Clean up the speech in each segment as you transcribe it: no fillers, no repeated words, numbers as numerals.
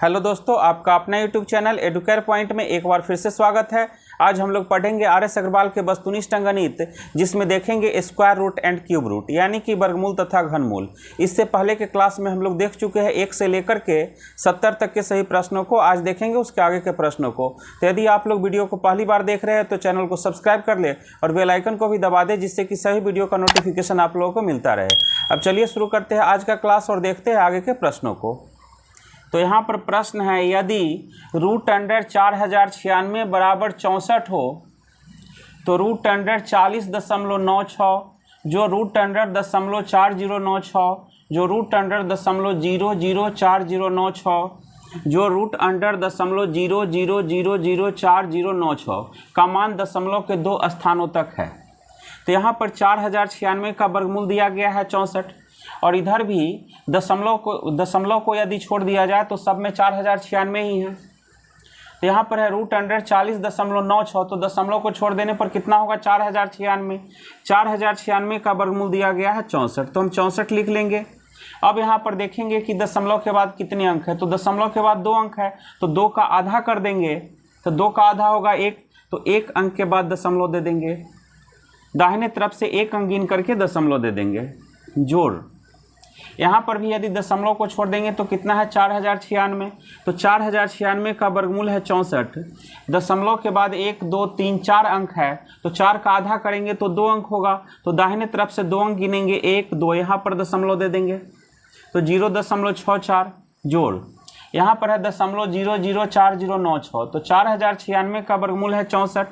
Hello दोस्तों, आपका अपना यूट्यूब चैनल एडुकेयर पॉइंट में एक बार फिर से स्वागत है। आज हम लोग पढ़ेंगे आर.एस. अग्रवाल के वस्तुनिष्ठ अंकगणित, जिसमें देखेंगे square root and cube root यानी कि वर्गमूल तथा घनमूल। इससे पहले के क्लास में हम लोग देख चुके हैं 1 से लेकर के 70 तक के सही प्रश्नों को। आज देखेंगे उसके आगे के प्रश्नों को। तो यदि आप लोग वीडियो को पहली बार देख रहे हैं तो चैनल को सब्सक्राइब कर ले और बेल आइकन को भी दबा दें, जिससे कि सभी वीडियो का नोटिफिकेशन आप लोगों को मिलता रहे। अब चलिए शुरू करते हैं आज का क्लास और देखते हैं आगे के प्रश्नों को। तो यहाँ पर प्रश्न है, यदि रूट अंडर 4096 बराबर 64 हो तो रूट अंडर 40.96, जो रूट अंडर 0.4096, जो रूट अंडर 0.004096, जो रूट अंडर 0.00004096 का मान दशमलव के 2 स्थानों तक है। तो यहाँ पर 4096 का वर्गमूल दिया गया है 64, और इधर भी दशमलव को यदि छोड़ दिया जाए तो सब में 4096 ही है। तो यहाँ पर है रूट अंडर 40.96, तो दशमलव को छोड़ देने पर कितना होगा 4096। 4096 का वर्गमूल दिया गया है 64, तो हम 64 लिख लेंगे। अब यहाँ पर देखेंगे कि दशमलव के बाद कितने अंक है, तो दशमलव के बाद 2 अंक है, तो 2 का आधा कर देंगे, तो 2 का आधा होगा 1, तो 1 अंक के बाद दशमलव दे देंगे, दाहिने तरफ से 1 अंक गिन करके दशमलव दे देंगे। जोड़ यहाँ पर भी यदि दशमलव को छोड़ देंगे तो कितना है 4096, तो 4096 का वर्गमूल है 64। दशमलव के बाद 1 2 3 4 अंक है, तो 4 का आधा करेंगे तो 2 अंक होगा, तो दाहिने तरफ से 2 अंक गिनेंगे, 1 2, यहाँ पर दशमलव दे देंगे, तो 0.64। जोड़ यहाँ पर है 0.004096, तो 4096 का वर्गमूल है 64।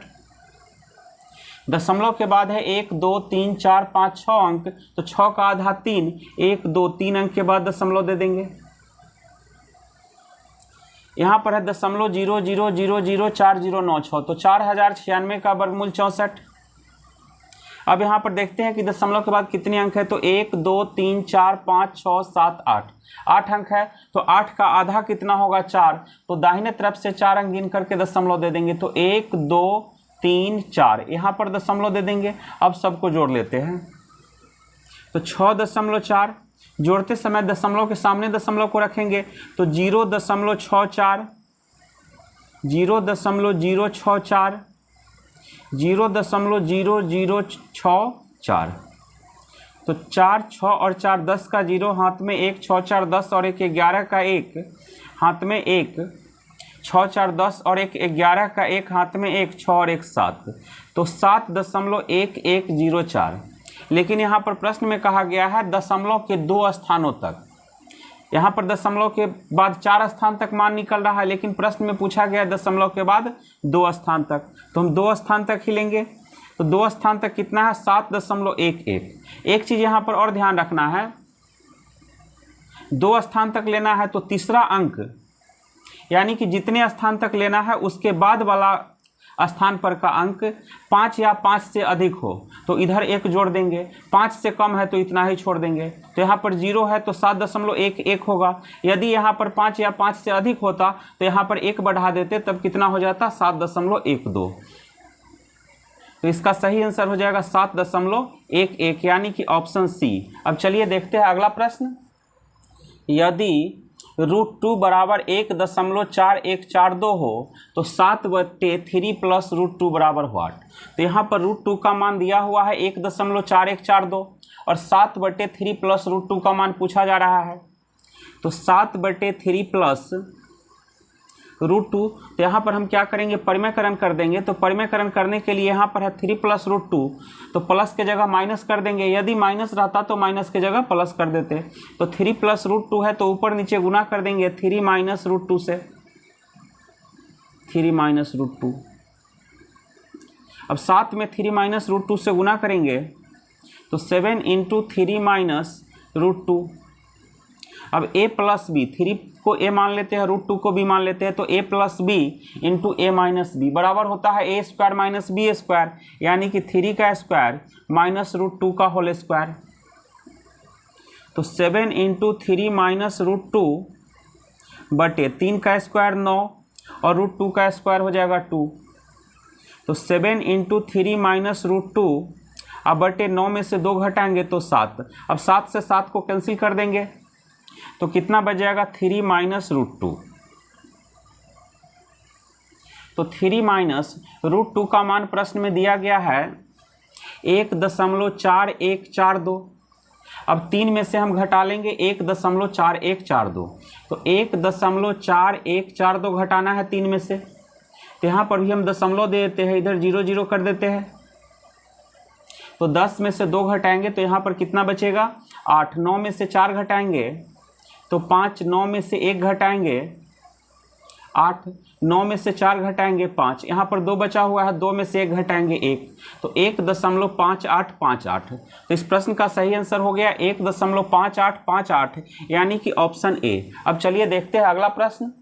दशमलव के बाद है 1 2 3 4 5 6 अंक, तो 6 का आधा 3, 1 2 3 अंक के बाद दशमलव दे देंगे। यहाँ पर है 0.00004096, तो 4096 का वर्गमूल 64। अब यहाँ पर देखते हैं कि दशमलव के बाद कितने अंक है, तो 1 2 3 4 5 6 7 8 अंक है, तो 8 का आधा कितना होगा 4, तो दाहिने तरफ से 4 अंक गिन करके दशमलव दे देंगे, तो 1 2 3 4, यहाँ पर दशमलव दे देंगे। अब सबको जोड़ लेते हैं, तो 6.4, जोड़ते समय दशमलव के सामने दशमलव को रखेंगे, तो 0.64, 0.064, 0.0064, तो 4 6 और 4 10 का 0 हाथ में 1, 6 4 10 और 1 11 का 1 हाथ में 1, 6 4 10 और 1 11 का 1 हाथ में 1, 6 और 1 7, तो 7.1104। लेकिन यहाँ पर प्रश्न में कहा गया है दशमलव के 2 स्थानों तक। यहाँ पर दशमलव के बाद 4 स्थान तक मान निकल रहा है, लेकिन प्रश्न में पूछा गया है दशमलव के बाद 2 स्थान तक, तो हम 2 स्थान तक ही लेंगे। तो 2 स्थान तक कितना है 7.11। एक चीज़ यहाँ पर और ध्यान रखना है, 2 स्थान तक लेना है तो तीसरा अंक, यानी कि जितने स्थान तक लेना है उसके बाद वाला स्थान पर का अंक 5 या 5 से अधिक हो तो इधर 1 जोड़ देंगे, 5 से कम है तो इतना ही छोड़ देंगे। तो यहाँ पर 0 है तो 7.11 होगा। यदि यहाँ पर 5 या 5 से अधिक होता तो यहाँ पर 1 बढ़ा देते, तब कितना हो जाता 7.12। तो इसका सही आंसर हो जाएगा 7.11, यानी कि ऑप्शन सी। अब चलिए देखते हैं अगला प्रश्न। यदि √2 बराबर 1.4142 हो तो 7/3 प्लस √2 बराबर व्हाट। तो यहाँ पर √2 का मान दिया हुआ है 1.4142 और 7/3 प्लस √2 का मान पूछा जा रहा है, तो 7/3 प्लस √2। तो यहाँ पर हम क्या करेंगे, परिमेयकरण कर देंगे। तो परिमेयकरण करने के लिए यहाँ पर है 3 प्लस √2, तो प्लस के जगह माइनस कर देंगे, यदि माइनस रहता तो माइनस के जगह प्लस कर देते। तो 3 प्लस √2 है तो ऊपर नीचे गुना कर देंगे 3 माइनस √2 से, 3 माइनस √2। अब 7 में 3 माइनस √2 से गुना करेंगे तो 7 × 3 माइनस √2। अब a प्लस बी, 3 को a मान लेते हैं, √2 को b मान लेते हैं, तो a plus b into a minus b बराबर होता है a square minus b square, यानी कि 3 का स्क्वायर माइनस √2 का होल स्क्वायर। तो 7 × 3 माइनस √2 बटे 3 का स्क्वायर 9 और √2 का स्क्वायर हो जाएगा 2। तो 7 × 3 माइनस √2, अब बटे 9 में से 2 घटाएंगे तो 7। अब 7 से 7 को कैंसिल कर देंगे तो कितना बच जाएगा 3 माइनस √2। तो 3 माइनस √2 का मान प्रश्न में दिया गया है 1.4142। अब 3 में से हम घटा लेंगे 1.4142, तो 1.4142 घटाना है 3 में से। तो यहाँ पर भी हम दशमलव दे देते हैं, इधर 0 0 कर देते हैं। तो 10 में से 2 घटाएंगे तो यहाँ पर कितना बचेगा 8। 9 में से 4 घटाएंगे तो 5। 9 में से 1 घटाएंगे 8। 9 में से 4 घटाएंगे 5। यहाँ पर 2 बचा हुआ है, 2 में से 1 घटाएंगे 1, तो 1.5858। तो इस प्रश्न का सही आंसर हो गया 1.5858, यानी कि ऑप्शन ए। अब चलिए देखते हैं अगला प्रश्न।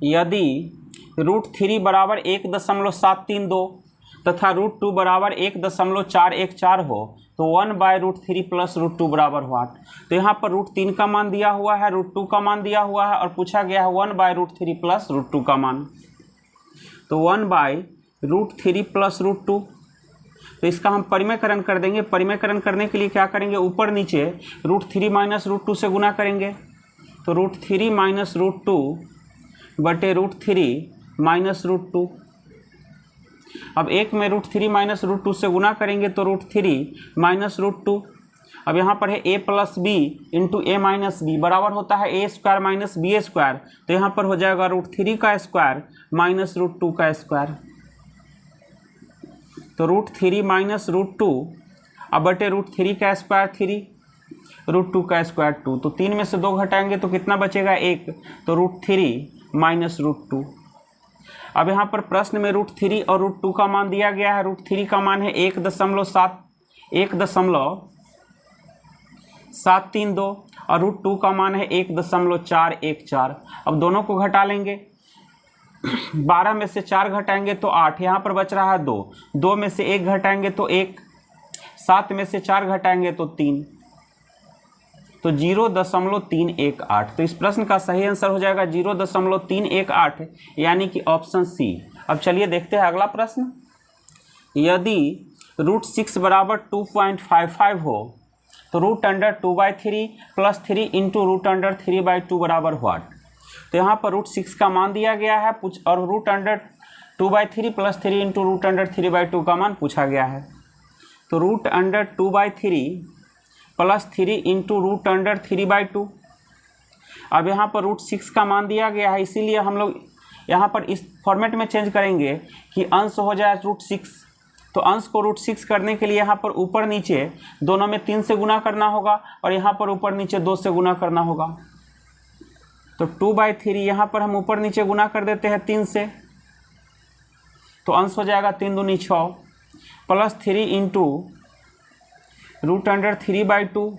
यदि √3 बराबर 1.732 तथा √2 बराबर 1.414 हो तो 1/√3 प्लस √2 बराबर व्हाट। तो यहाँ पर √3 का मान दिया हुआ है, √2 का मान दिया हुआ है और पूछा गया है 1/√3 प्लस √2 का मान। तो 1/√3 प्लस √2, तो इसका हम परिमेयकरण कर देंगे। परिमेयकरण करने के लिए क्या करेंगे, ऊपर नीचे √3 माइनस √2 से गुना करेंगे। तो √3 माइनस √2 बटे √3 माइनस √2। अब एक में √3 माइनस √2 से गुना करेंगे तो √3 माइनस √2। अब यहाँ पर है a plus b into a minus b बराबर होता है a² माइनस b²। तो यहाँ पर हो जाएगा √3 का स्क्वायर माइनस √2 का स्क्वायर। तो √3 माइनस √2 अब बटे √3 का स्क्वायर 3, √2 का स्क्वायर 2। तो 3 में से 2 घटाएंगे तो कितना बचेगा 1, तो √3 माइनस √2। अब यहाँ पर प्रश्न में √3 और √2 का मान दिया गया है। √3 का मान है 1.732 और √2 का मान है 1.414। अब दोनों को घटा लेंगे। 12 में से 4 घटाएंगे तो 8, यहाँ पर बच रहा है 2। 2 में से 1 घटाएंगे तो 1, 7 में से 4 घटाएंगे तो 3, तो 0.318। तो इस प्रश्न का सही आंसर हो जाएगा 0.318, यानी कि ऑप्शन सी। अब चलिए देखते हैं अगला प्रश्न। यदि √6 बराबर 2.55 हो तो √2/3 प्लस 3 इंटू √3/2 बराबर व्हाट। तो यहाँ पर √6 का मान दिया गया है और √2/3 प्लस 3 इंटू √3/2 का मान पूछा गया है। तो √2/3 प्लस 3 इंटू √3/2। अब यहाँ पर √6 का मान दिया गया है, इसीलिए हम लोग यहाँ पर इस फॉर्मेट में चेंज करेंगे कि अंश हो जाए √6। तो अंश को √6 करने के लिए यहाँ पर ऊपर नीचे दोनों में 3 से गुना करना होगा और यहाँ पर ऊपर नीचे 2 से गुना करना होगा। तो 2/3 यहाँ पर हम ऊपर नीचे गुना कर देते हैं 3 से, तो अंश हो जाएगा 3 दूनी 6 प्लस 3 इंटू √3/2।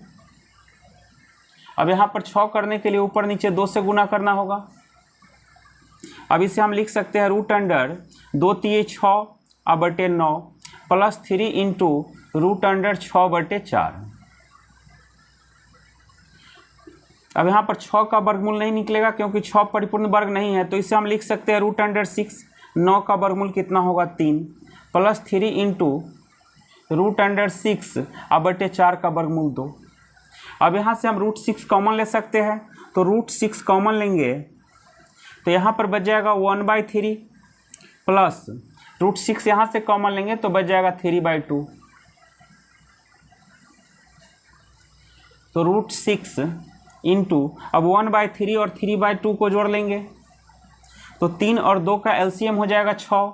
अब यहाँ पर 6 करने के लिए ऊपर नीचे 2 से गुना करना होगा। अब इसे हम लिख सकते हैं √2×2 6 बटे 9 प्लस 3 इंटू √6/4। अब यहाँ पर 6 का वर्गमूल नहीं निकलेगा क्योंकि 6 परिपूर्ण वर्ग नहीं है, तो इसे हम लिख सकते हैं √6। 9 का वर्गमूल कितना होगा 3 प्लस 3 इंटू √6 बटे 4 का वर्गमूल 2। अब यहाँ से हम √6 कॉमन ले सकते हैं, तो √6 कॉमन लेंगे तो यहाँ पर बच जाएगा 1/3 प्लस √6 यहाँ से कॉमन लेंगे तो बच जाएगा 3/2। तो √6 इंटू अब 1/3 और 3/2 को जोड़ लेंगे तो 3 और 2 का एलसीएम हो जाएगा 6।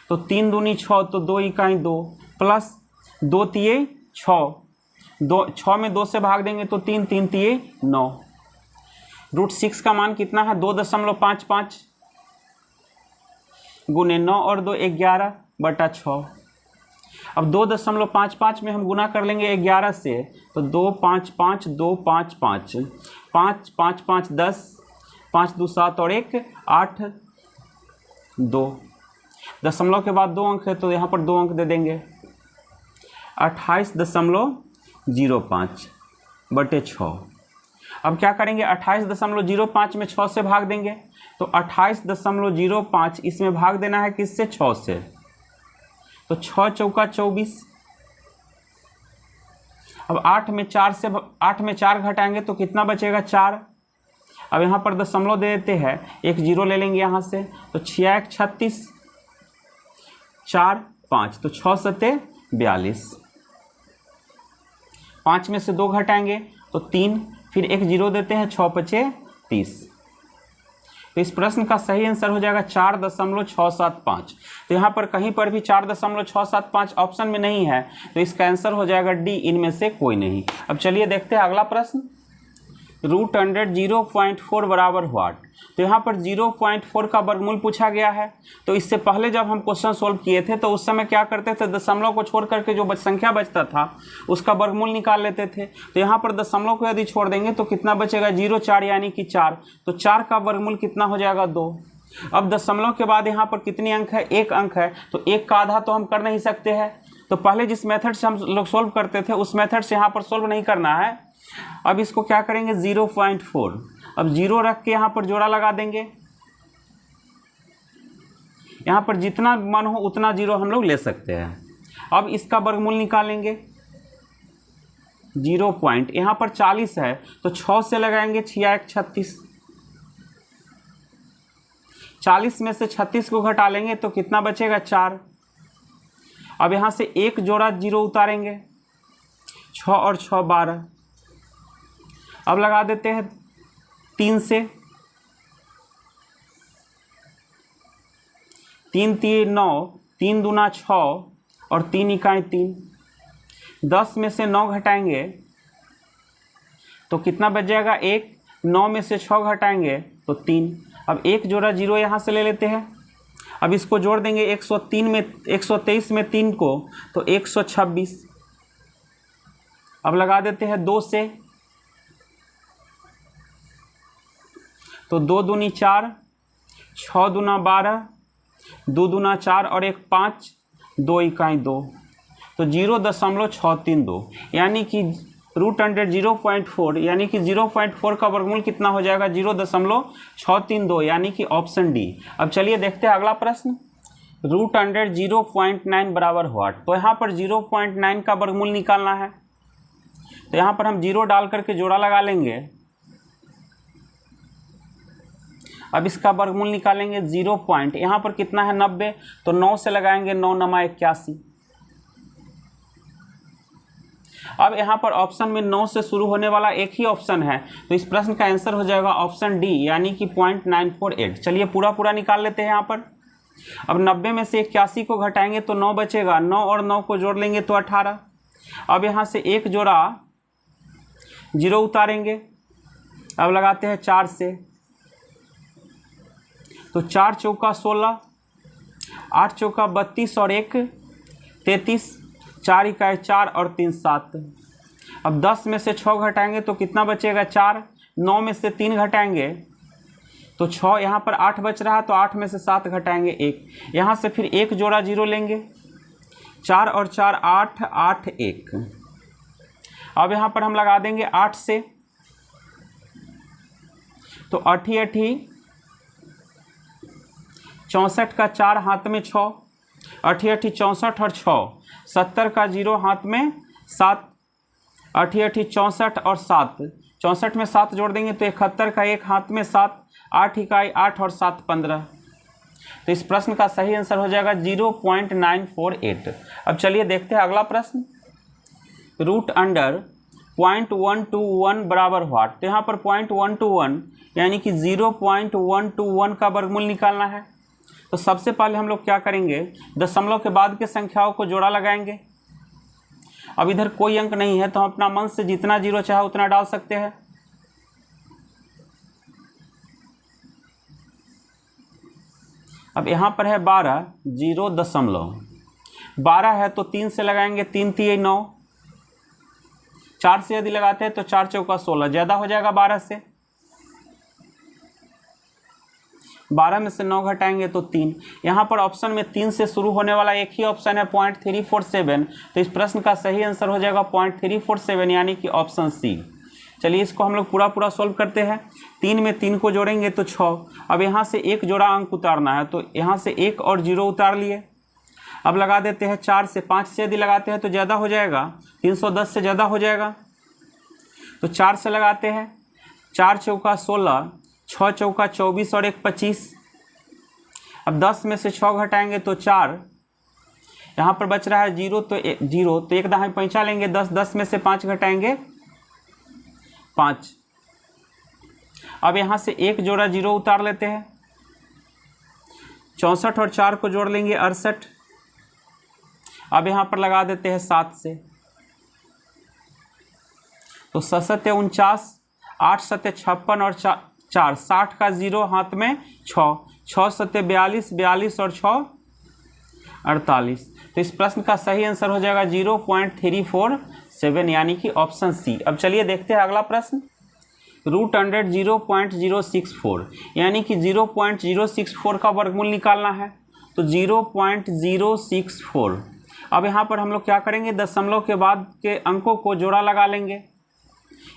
तो 3 दूनी 6, तो 2 इकाई 2 प्लस 2 तिये 6, 6 में 2 से भाग देंगे तो 3, 3 तिये 9। √6 का मान कितना है 2.55 गुने 9 और 2 11/6। अब 2.55 में हम गुना कर लेंगे 11 से, तो 2 5 5 2 5 5 5 5 5 10 5 2 7 और 1 8 2। दशमलव के बाद 2 अंक है तो यहाँ पर 2 अंक दे देंगे 28.05/6। अब क्या करेंगे 28.05 में 6 से भाग देंगे, तो 28.05 इसमें भाग देना है किससे 6 से, तो 6 चौका 24। अब 8 में 4 घटाएंगे तो कितना बचेगा 4। अब यहाँ पर दशमलव दे देते हैं, एक जीरो ले लेंगे यहाँ से, तो 6 36 4 5, तो 6 सत्ते 42, 5 में से 2 घटाएंगे तो 3, फिर एक जीरो देते हैं, 6 पचे 30। तो इस प्रश्न का सही आंसर हो जाएगा 4.675। तो यहाँ पर कहीं पर भी 4.675 ऑप्शन में नहीं है, तो इसका आंसर हो जाएगा डी, इनमें से कोई नहीं। अब चलिए देखते हैं अगला प्रश्न। रूट अंडर 0.4 बराबर व्हाट। तो यहाँ पर 0.4 का वर्गमूल पूछा गया है। तो इससे पहले जब हम क्वेश्चन सोल्व किए थे तो उस समय क्या करते थे, दशमलव को छोड़ करके जो संख्या बचता था उसका वर्गमूल निकाल लेते थे। तो यहाँ पर दशमलव को यदि छोड़ देंगे तो कितना बचेगा, 0.4 यानी कि 4। तो 4 का वर्गमूल कितना हो जाएगा, 2। अब दशमलव के बाद यहाँ पर कितने अंक है, 1 अंक है, तो 1 का आधा तो हम कर नहीं सकते हैं। तो पहले जिस मेथड से हम लोग सोल्व करते थे उस मेथड से यहाँ पर सोल्व नहीं करना है। अब इसको क्या करेंगे, 0.4, अब 0 रख के यहाँ पर जोड़ा लगा देंगे। यहाँ पर जितना मन हो उतना 0 हम लोग ले सकते हैं। अब इसका वर्गमूल निकालेंगे, 0 पॉइंट, यहाँ पर 40 है तो 6 से लगाएंगे, 6 36, 40 में से 36 को घटा लेंगे तो कितना बचेगा, 4। अब यहाँ से एक जोड़ा 0 उतारेंगे, 6 और 6 12। अब लगा देते हैं 3 से, 3 3 9, 3 दूना 6 और 3 इकाई 3। 10 में से 9 घटाएंगे तो कितना बच जाएगा, 1। 9 में से 6 घटाएंगे तो 3। अब एक जोड़ा 0 यहाँ से ले लेते हैं। अब इसको जोड़ देंगे 103 में 123 में 3 को तो 126। अब लगा देते हैं 2 से, तो 2 दूनी 4, 6 दूना 12, 2 दूना 4 और 1 5, 2 इकाई 2, तो 0.632 यानी कि रूट अंडर 0.4 यानी कि 0.4 का वर्गमूल कितना हो जाएगा, 0.632 यानी कि ऑप्शन डी। अब चलिए देखते हैं अगला प्रश्न। रूट अंडर 0.9 बराबर व्हाट। तो यहाँ पर 0.9 का वर्गमूल निकालना है। तो यहाँ पर हम 0 डाल करके जोड़ा लगा लेंगे। अब इसका वर्गमूल निकालेंगे, 0 पॉइंट, यहाँ पर कितना है 90, तो 9 से लगाएंगे, 9 9 81। अब यहाँ पर ऑप्शन में 9 से शुरू होने वाला एक ही ऑप्शन है, तो इस प्रश्न का आंसर हो जाएगा ऑप्शन डी यानी कि 0.948। चलिए पूरा पूरा निकाल लेते हैं यहाँ पर। अब 90 में से 81 को घटाएंगे तो 9 बचेगा, 9 और 9 को जोड़ लेंगे तो 18। अब यहाँ से एक जोड़ा 0 उतारेंगे, अब लगाते हैं 4 से, तो 4 चौका 16, 8 चौका 32 और 1 33, 4 इकाई 4 और 3 7। अब 10 में से 6 घटाएंगे तो कितना बचेगा, 4। 9 में से 3 घटाएंगे तो 6, यहाँ पर 8 बच रहा है तो 8 में से 7 घटाएंगे 1। यहाँ से फिर एक जोड़ा 0 लेंगे, 4 और 4 8, 8 1। अब यहाँ पर हम लगा देंगे 8 से, तो 8 8 64 का 4 हाथ में 6, 8 8 64 और 6, 70 का 0 हाथ में 7, 8 8 64 और 7, 64 में 7 जोड़ देंगे तो 71 का 1 हाथ में 7, 8 इकाई 8 और 7 15। तो इस प्रश्न का सही आंसर हो जाएगा 0.948। अब चलिए देखते हैं अगला प्रश्न। रूट अंडर 0.121 बराबर व्हाट। तो यहाँ पर 0.121 यानी कि 0.121 का वर्गमूल निकालना है। तो सबसे पहले हम लोग क्या करेंगे, दशमलव के बाद के संख्याओं को जोड़ा लगाएंगे। अब इधर कोई अंक नहीं है तो हम अपना मन से जितना 0 चाहे उतना डाल सकते हैं। अब यहाँ पर है 12, 0.12 है तो 3 से लगाएंगे, 3 3 9, 4 से यदि लगाते हैं तो 4 चौका 16, ज़्यादा हो जाएगा 12 से। 12 में से 9 घटाएंगे तो 3। यहाँ पर ऑप्शन में 3 से शुरू होने वाला एक ही ऑप्शन है 0.347। तो इस प्रश्न का सही आंसर हो जाएगा 0.347 यानी कि ऑप्शन सी। चलिए इसको हम लोग पूरा पूरा सोल्व करते हैं। 3 में 3 को जोड़ेंगे तो 6। अब यहाँ से एक जोड़ा अंक उतारना है तो यहाँ से 1 और 0 उतार लिए। अब लगा देते हैं 4 से, 5 से यदि लगाते हैं तो ज़्यादा हो जाएगा, 310 से ज़्यादा हो जाएगा। तो 4 से लगाते हैं, 4 चौका 16, 6 चौका 24 और 1 25। अब 10 में से 6 घटाएंगे तो 4, यहाँ पर बच रहा है 0 तो 0, तो 1 दहाई पैंचा लेंगे 10, 10 में से 5 घटाएंगे 5। अब यहाँ से एक जोड़ा 0 उतार लेते हैं, 64 और 4 को जोड़ लेंगे 68। अब यहाँ पर लगा देते हैं 7 से, तो 7 49, 8 7 56 और 4 60 का 0 हाथ में 6, 6 7 42, 42 और 6 48। तो इस प्रश्न का सही आंसर हो जाएगा 0.347 यानी कि ऑप्शन सी। अब चलिए देखते हैं अगला प्रश्न। √100 0.064 यानी कि 0.064 का वर्गमूल निकालना है, तो 0.064। अब यहाँ पर हम लोग क्या करेंगे, दशमलव के बाद के अंकों को जोड़ा लगा लेंगे।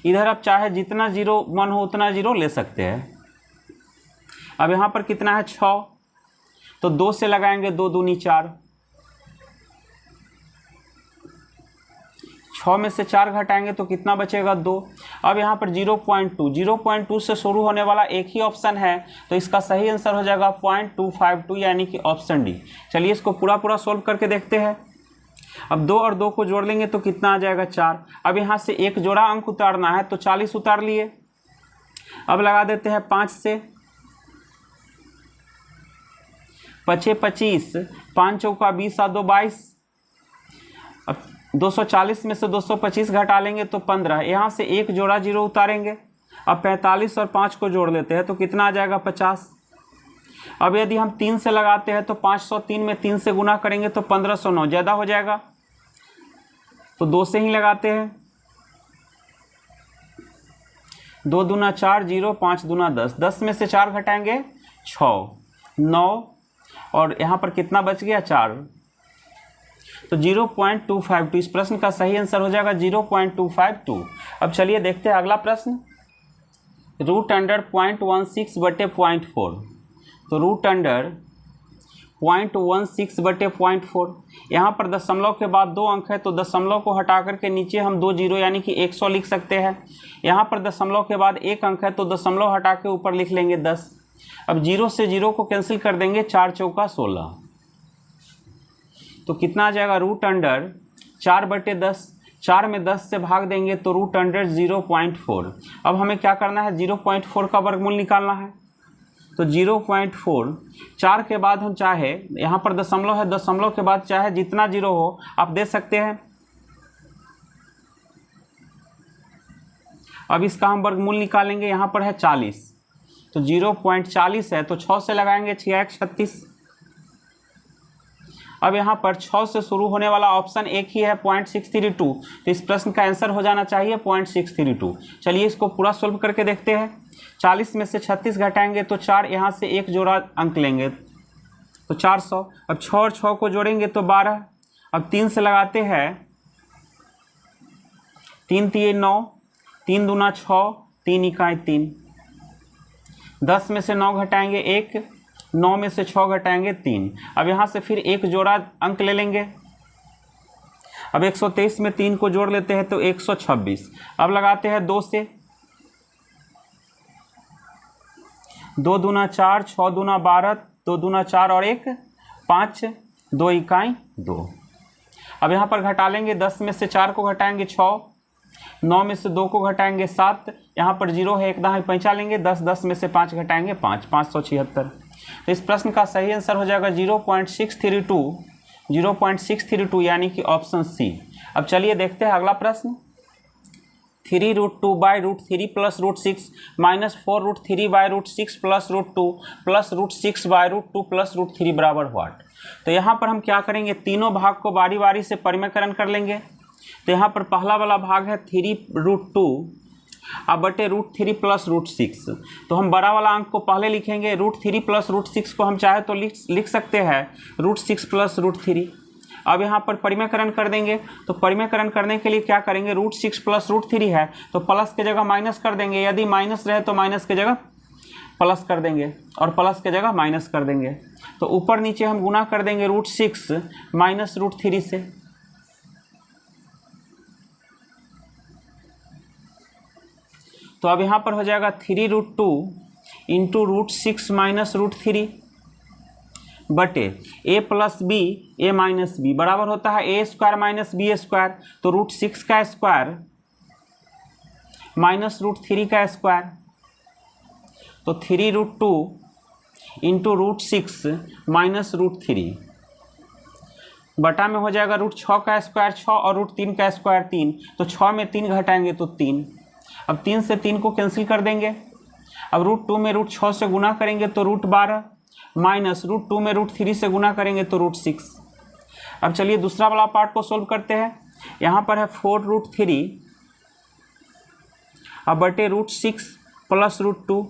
इधर आप चाहे जितना 0 मन हो उतना 0 ले सकते हैं। अब यहाँ पर कितना है 6, तो 2 से लगाएंगे 2 दूनी 4, 6 में से 4 घटाएंगे तो कितना बचेगा 2। अब यहाँ पर 0.2 से शुरू होने वाला एक ही ऑप्शन है, तो इसका सही आंसर हो जाएगा 0.252 यानी कि ऑप्शन डी। चलिए इसको पूरा सोल्व करके देखते हैं। अब 2 और 2 को जोड़ लेंगे तो कितना आ जाएगा 4। अब यहाँ से एक जोड़ा अंक उतारना है, तो 40 उतार लिए। अब लगा देते हैं 5 से, 5 25, 5 चौका 20 और 2 22। अब 240 में से 225 घटा लेंगे तो 15, यहाँ से एक जोड़ा 0 उतारेंगे। अब 45 और 5 को जोड़ लेते हैं तो कितना आ जाएगा 50। अब यदि हम 3 से लगाते हैं तो 503 में 3 से गुना करेंगे तो 1509 ज़्यादा हो जाएगा, तो 2 से ही लगाते हैं। 2 दूना 4 0, 5 दूना 10, 10 में से 4 घटाएंगे 6 9, और यहाँ पर कितना बच गया 4, तो 0.252। इस प्रश्न का सही आंसर हो जाएगा 0.252। अब चलिए देखते हैं अगला प्रश्न। √100 0.16/0.4, तो √100 0.16/0.4। यहाँ पर दशमलव के बाद 2 अंक है, तो दशमलव को हटा करके नीचे हम 2 0 यानी कि 100 लिख सकते हैं। यहाँ पर दशमलव के बाद 1 अंक है, तो दशमलव हटा के ऊपर लिख लेंगे 10। अब 0 से 0 को कैंसिल कर देंगे, 4 चौका 16, तो कितना आ जाएगा √100 4/10, 4 में 10 से भाग देंगे तो √100 0.4। अब हमें क्या करना है, 0.4 का वर्गमूल निकालना है, तो 0.4, 4 के बाद हम चाहे, यहाँ पर दशमलव है, दशमलव के बाद चाहे जितना 0 हो आप दे सकते हैं। अब इसका हम वर्गमूल निकालेंगे, यहाँ पर है 40, तो 0.40 है, तो 6 से लगाएंगे 6 1 36। अब यहाँ पर 6 से शुरू होने वाला ऑप्शन एक ही है 0.632, तो इस प्रश्न का आंसर हो जाना चाहिए 0.632। चलिए इसको पूरा सोल्व करके देखते हैं। 40 में से 36 घटाएंगे तो 4, यहाँ से एक जोड़ा अंक लेंगे तो 400। अब 6 और 6 को जोड़ेंगे तो 12। अब 3 से लगाते हैं, 3 3 9, 3 दूना 6, 3 इकाई 3। 10 में से 9 घटाएंगे 1, 9 में से 6 घटाएंगे 3। अब यहाँ से फिर एक जोड़ा अंक ले लेंगे। अब 123 में 3 को जोड़ लेते हैं तो 126। अब लगाते हैं 2 से, 2 दूना 4, 6 दूना 12, 2 दूना 4 और 1 5, 2 इकाई 2। अब यहाँ पर घटा लेंगे, 10 में से 4 को घटाएंगे 6, 9 में से 2 को घटाएंगे 7, यहाँ पर 0 है, एक दहाई पैंचा लेंगे, 10 10 में से 5 घटाएंगे 5, 576। तो इस प्रश्न का सही आंसर हो जाएगा 0.632 यानी कि ऑप्शन सी। अब चलिए देखते हैं अगला प्रश्न। 3√2/√3 + √6 -4√3/√6 + √2 + √6/√2 + √3 बराबर व्हाट। तो यहाँ पर हम क्या करेंगे, तीनों भाग को बारी बारी से परिमेयकरण कर लेंगे। तो यहाँ पर पहला वाला भाग है 3√2 अब बटे √3 + √6, तो हम बड़ा वाला अंक को पहले लिखेंगे। √3 + √6 को हम चाहे तो लिख सकते हैं √6 + √3। अब यहाँ पर परिमेयकरण कर देंगे, तो परिमेयकरण करने के लिए क्या करेंगे, √6 + √3 है तो प्लस के जगह माइनस कर देंगे, यदि माइनस रहे तो माइनस के जगह प्लस कर देंगे और प्लस के जगह माइनस कर देंगे। तो ऊपर नीचे हम गुना कर देंगे √6 - √3 से। तो अब यहाँ पर हो जाएगा 3√2 इंटू रूट 6 माइनस रूट 3 बटे a plus B A minus b बराबर होता है a square minus b square. तो रूट 6 का स्क्वायर माइनस रूट 3 का स्क्वायर, तो 3 root 2 into root 6 minus root 3 बटा में हो जाएगा रूट 6 का स्क्वायर 6 और रूट 3 का स्क्वायर 3। तो 6 में 3 घटाएंगे तो 3। अब 3 से 3 को कैंसिल कर देंगे। अब रूट 2 में रूट 6 से गुना करेंगे तो रूट 12 माइनस रूट 2 में रूट 3 से गुना करेंगे तो रूट 6। अब चलिए दूसरा वाला पार्ट को सोल्व करते हैं। यहाँ पर है 4 रूट 3 अब बटे रूट 6 प्लस रूट 2।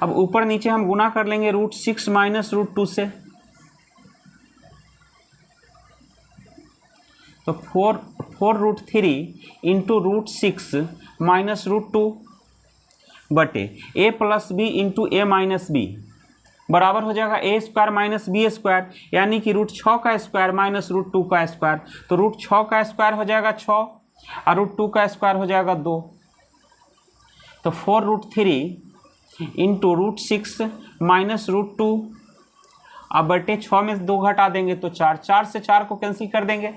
अब ऊपर नीचे हम गुना कर लेंगे रूट 6 माइनस रूट 2 से। तो 4 root 3 into root 6 minus root 2 बटे a plus b into a minus b बराबर हो जाएगा a square minus b square, यानी कि रूट 6 का स्क्वायर माइनस रूट 2 का स्क्वायर। तो रूट 6 का स्क्वायर हो जाएगा 6 और रूट 2 का स्क्वायर हो जाएगा 2। तो 4 root 3 into root 6 minus root 2 अब बटे 6 में 2 घटा देंगे तो 4, 4 से 4 को कैंसिल कर देंगे।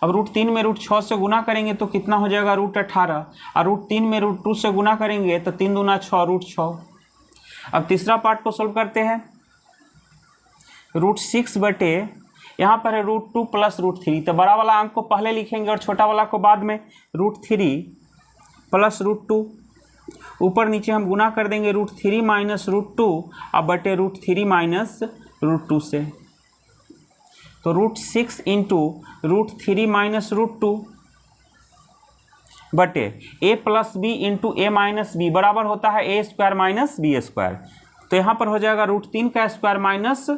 अब रूट 3 में रूट 6 से गुना करेंगे तो कितना हो जाएगा रूट 18 और रूट 3 में रूट 2 से गुना करेंगे तो 3 दूना 6 रूट 6। अब तीसरा पार्ट को सोल्व करते हैं। रूट 6 बटे यहाँ पर है रूट 2 प्लस रूट 3। तो बड़ा वाला अंक को पहले लिखेंगे और छोटा वाला को बाद में। रूट 3 प्लस रूट 2 ऊपर नीचे हम गुना कर देंगे रूट 3 माइनस रूट 2 अब बटे रूट 3 माइनस रूट 2 से। तो root 6 into root 3 minus root 2 बटे a plus b into a minus b बराबर होता है a square minus b square. तो यहाँ पर हो जाएगा रूट 3 का स्क्वायर माइनस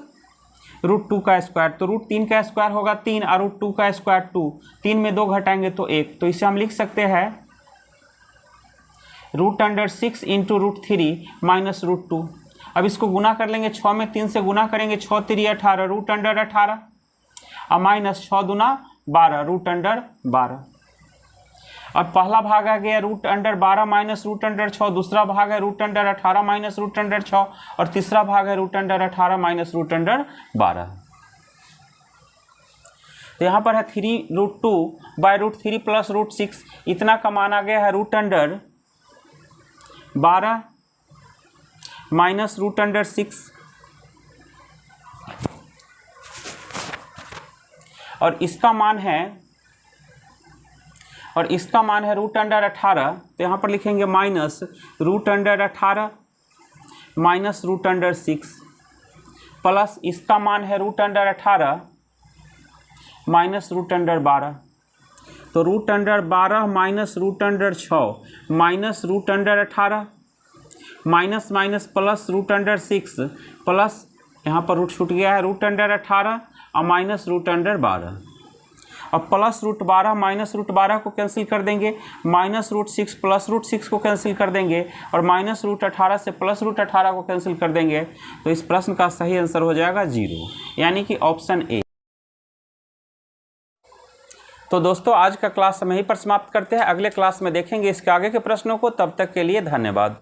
रूट 2 का स्क्वायर। तो रूट 3 का स्क्वायर होगा 3 और रूट 2 का स्क्वायर 2। 3 में 2 घटाएंगे तो 1। तो इसे हम लिख सकते हैं root under 6 into root 3 minus root 2। अब इसको गुना कर लेंगे 6 में 3 से गुना करेंगे 6 3 18 रूट अंडर 18 और माइनस 6 दूना 12 रूट अंडर 12। अब पहला भाग आ गया root under 12 minus root under 6, दूसरा भाग है root under 18 minus root under 6 और तीसरा भाग है root under 18 minus root under 12। तो यहाँ पर है 3 root 2 by root 3 plus root 6, इतना का मान आ गया है root under 12 minus root under 6 और इसका मान है रूट अंडर 18। तो यहाँ पर लिखेंगे minus root under 18 minus root under 6 plus इसका मान है root under 18 minus root under 12। तो root under 12 minus root under 6 minus root under 18 minus minus plus root under 6 plus यहाँ पर रूट छूट गया है रूट अंडर 18 और माइनस रूट अंडर 12। अब प्लस रूट 12 माइनस रूट 12 को कैंसिल कर देंगे, माइनस रूट 6 प्लस रूट 6 को कैंसिल कर देंगे और माइनस रूट 18 से प्लस रूट 18 को कैंसिल कर देंगे। तो इस प्रश्न का सही आंसर हो जाएगा 0, यानी कि ऑप्शन ए। तो दोस्तों आज का क्लास हम यहीं पर समाप्त करते हैं। अगले क्लास में देखेंगे इसके आगे के प्रश्नों को। तब तक के लिए धन्यवाद।